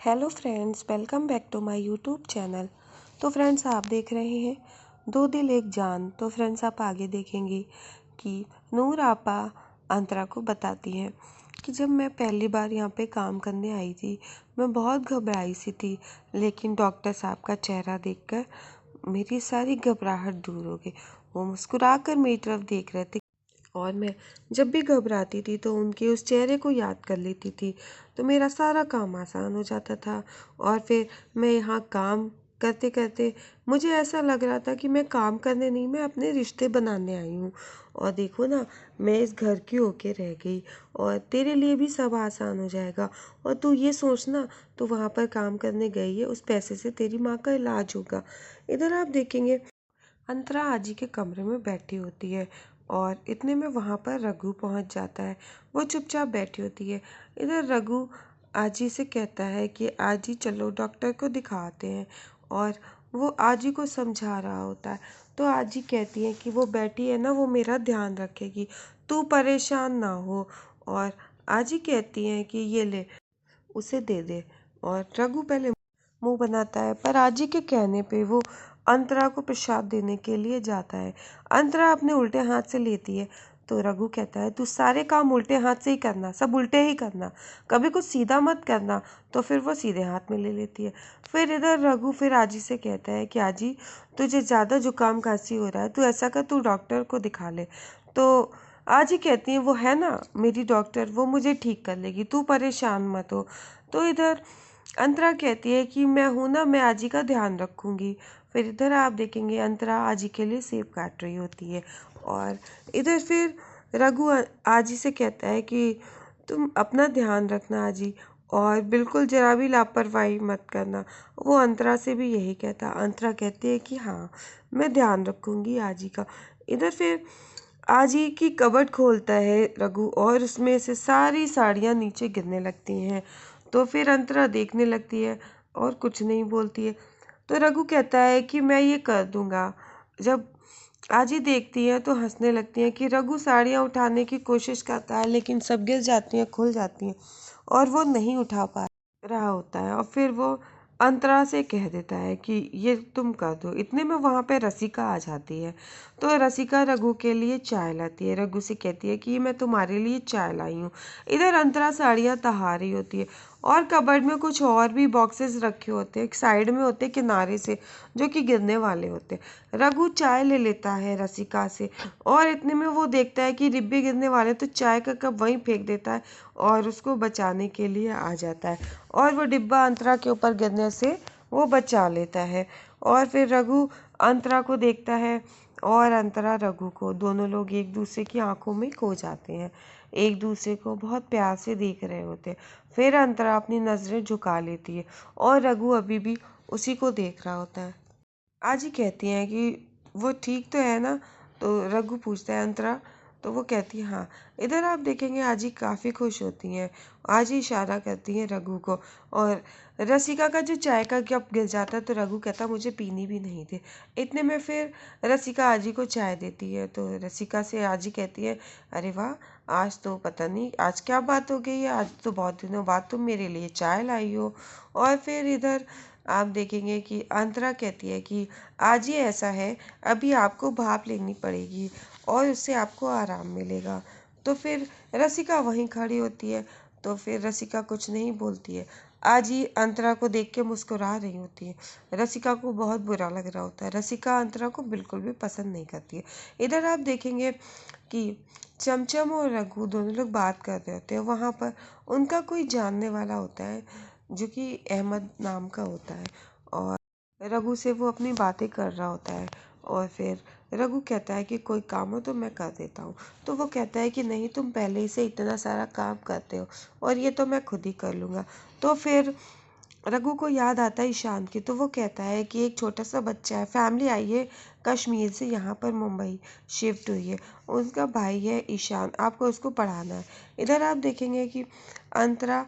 Hello friends, welcome back to my YouTube channel. तो friends, आप देख रहे हैं दो दिल एक जान। तो फ्रेंड्स, आप आगे देखेंगे कि नूर आपा अंतरा को बताती हैं कि जब मैं पहली बार यहाँ पे काम करने आई थी, मैं बहुत घबराई सी थी, लेकिन डॉक्टर साहब का चेहरा देखकर मेरी सारी घबराहट दूर हो गई। वो मुस्कुरा कर मेरी तरफ देख रहे थे और मैं जब भी घबराती थी तो उनके उस चेहरे को याद कर लेती थी, तो मेरा सारा काम आसान हो जाता था। और फिर मैं यहाँ काम करते करते मुझे ऐसा लग रहा था कि मैं काम करने नहीं, मैं अपने रिश्ते बनाने आई हूँ। और देखो ना, मैं इस घर की होके रह गई और तेरे लिए भी सब आसान हो जाएगा। और तू ये सोचना, तू वहाँ पर काम करने गई है, उस पैसे से तेरी माँ का इलाज होगा। इधर आप देखेंगे अंतरा आजी के कमरे में बैठी होती है और इतने में वहाँ पर रघु पहुँच जाता है। वो चुपचाप बैठी होती है। इधर रघु आजी से कहता है कि आजी चलो डॉक्टर को दिखाते हैं, और वो आजी को समझा रहा होता है। तो आजी कहती है कि वो बैठी है ना, वो मेरा ध्यान रखेगी, तू परेशान ना हो। और आजी कहती है कि ये ले, उसे दे दे। और रघु पहले मुंह बनाता है, पर आजी के कहने पे वो अंतरा को प्रसाद देने के लिए जाता है। अंतरा अपने उल्टे हाथ से लेती है, तो रघु कहता है तू सारे काम उल्टे हाथ से ही करना, सब उल्टे ही करना, कभी कुछ सीधा मत करना। तो फिर वो सीधे हाथ में ले लेती है। फिर इधर रघु फिर आजी से कहता है कि आजी, तुझे ज़्यादा जुकाम खांसी हो रहा है, तू ऐसा कर, तू डॉक्टर को दिखा ले। तो आजी कहती है वो है ना मेरी डॉक्टर, वो मुझे ठीक कर लेगी, तू परेशान मत हो। तो इधर अंतरा कहती है कि मैं हूं ना, मैं आजी का ध्यान रखूंगी। फिर इधर आप देखेंगे अंतरा आजी के लिए सेब काट रही होती है। और इधर फिर रघु आजी से कहता है कि तुम अपना ध्यान रखना आजी, और बिल्कुल जरा भी लापरवाही मत करना। वो अंतरा से भी यही कहता। अंतरा कहती है कि हाँ, मैं ध्यान रखूंगी आजी का। इधर फिर आजी की कबर्ड खोलता है रघु, और उसमें से सारी साड़ियाँ नीचे गिरने लगती हैं। तो फिर अंतरा देखने लगती है और कुछ नहीं बोलती है। तो रघु कहता है कि मैं ये कर दूंगा। जब आजी देखती है तो हंसने लगती है कि रघु साड़ियाँ उठाने की कोशिश करता है, लेकिन सब गिर जाती हैं, खुल जाती हैं, और वो नहीं उठा पा रहा होता है। और फिर वो अंतरा से कह देता है कि ये तुम कर दो। इतने में वहाँ पे रसिका आ जाती है। तो रसिका रघु के लिए चाय लाती है। रघु से कहती है कि मैं तुम्हारे लिए चाय लाई हूँ। इधर अंतरा साड़ियाँ तहा रही होती है, और कबर्ड में कुछ और भी बॉक्सेस रखे होते हैं साइड में, होते किनारे से, जो कि गिरने वाले होते हैं। रघु चाय ले लेता है रसिका से, और इतने में वो देखता है कि डिब्बे गिरने वाले, तो चाय का कप वहीं फेंक देता है और उसको बचाने के लिए आ जाता है। और वो डिब्बा अंतरा के ऊपर गिरने से वो बचा लेता है। और फिर रघु अंतरा को देखता है और अंतरा रघु को, दोनों लोग एक दूसरे की आंखों में खो जाते हैं, एक दूसरे को बहुत प्यार से देख रहे होते हैं। फिर अंतरा अपनी नज़रें झुका लेती है और रघु अभी भी उसी को देख रहा होता है। आजी कहती हैं कि वो ठीक तो है ना। तो रघु पूछता है अंतरा, तो वो कहती है हाँ। इधर आप देखेंगे आजी काफ़ी खुश होती हैं। आजी इशारा करती हैं रघु को, और रसिका का जो चाय का कप गिर जाता है तो रघु कहता मुझे पीनी भी नहीं थी। इतने में फिर रसिका आजी को चाय देती है। तो रसिका से आजी कहती है अरे वाह, आज तो पता नहीं आज क्या बात हो गई है, आज तो बहुत दिनों बाद तुम मेरे लिए चाय लाई हो। और फिर इधर आप देखेंगे कि अंतरा कहती है कि आज ये ऐसा है, अभी आपको भाप लेनी पड़ेगी और उससे आपको आराम मिलेगा। तो फिर रसिका वहीं खड़ी होती है। तो फिर रसिका कुछ नहीं बोलती है। आज ही अंतरा को देख के मुस्कुरा रही होती है। रसिका को बहुत बुरा लग रहा होता है। रसिका अंतरा को बिल्कुल भी पसंद नहीं करती है। इधर आप देखेंगे कि चमचम और रघु दोनों लोग बात कर रहे होते हैं। वहाँ पर उनका कोई जानने वाला होता है, जो कि अहमद नाम का होता है, और रघु से वो अपनी बातें कर रहा होता है। और फिर रघु कहता है कि कोई काम हो तो मैं कर देता हूँ। तो वो कहता है कि नहीं, तुम पहले ही से इतना सारा काम करते हो और ये तो मैं खुद ही कर लूँगा। तो फिर रघु को याद आता है ईशान की। तो वो कहता है कि एक छोटा सा बच्चा है, फैमिली आई है कश्मीर से यहाँ पर मुंबई शिफ्ट हुई है, उसका भाई है ईशान, आपको उसको पढ़ाना है। इधर आप देखेंगे कि अंतरा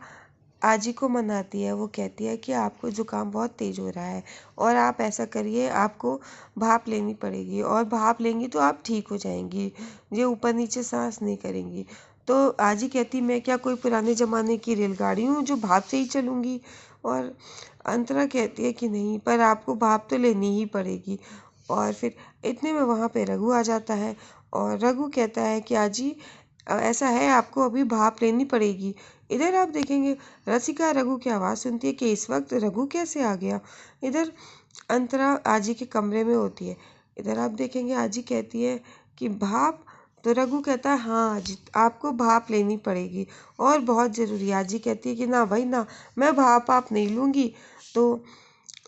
आजी को मनाती है। वो कहती है कि आपको ज़ुकाम बहुत तेज़ हो रहा है और आप ऐसा करिए, आपको भाप लेनी पड़ेगी, और भाप लेंगी तो आप ठीक हो जाएंगी, ये ऊपर नीचे सांस नहीं करेंगी। तो आजी कहती मैं क्या कोई पुराने ज़माने की रेलगाड़ी हूँ जो भाप से ही चलूँगी। और अंतरा कहती है कि नहीं, पर आपको भाप तो लेनी ही पड़ेगी। और फिर इतने में वहाँ पे रघु आ जाता है और रघु कहता है कि आजी ऐसा है, आपको अभी भाप लेनी पड़ेगी। इधर आप देखेंगे रसिका रघु की आवाज़ सुनती है कि इस वक्त रघु कैसे आ गया। इधर अंतरा आजी के कमरे में होती है। इधर आप देखेंगे आजी कहती है कि भाप, तो रघु कहता है हाँ आजी, आपको भाप लेनी पड़ेगी और बहुत ज़रूरी है। आजी कहती है कि ना भाई ना, मैं भाप आप नहीं लूँगी। तो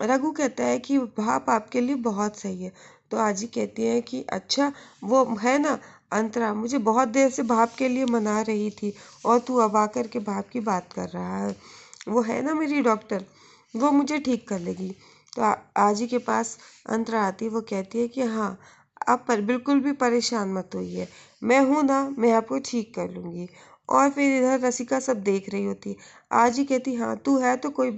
रघु कहता है कि भाप आपके लिए बहुत सही है। तो आजी कहती है कि अच्छा, वो है ना अंतरा, मुझे बहुत देर से भाप के लिए मना रही थी और तू अब आकर के भाप की बात कर रहा है। वो है ना मेरी डॉक्टर, वो मुझे ठीक कर लेगी। तो आजी के पास अंतरा आती है, वो कहती है कि हाँ, आप पर बिल्कुल भी परेशान मत होइए, मैं हूँ ना, मैं आपको ठीक कर लूँगी। और फिर इधर रसिका सब देख रही होती है। आजी कहती हाँ तू है तो कोई बात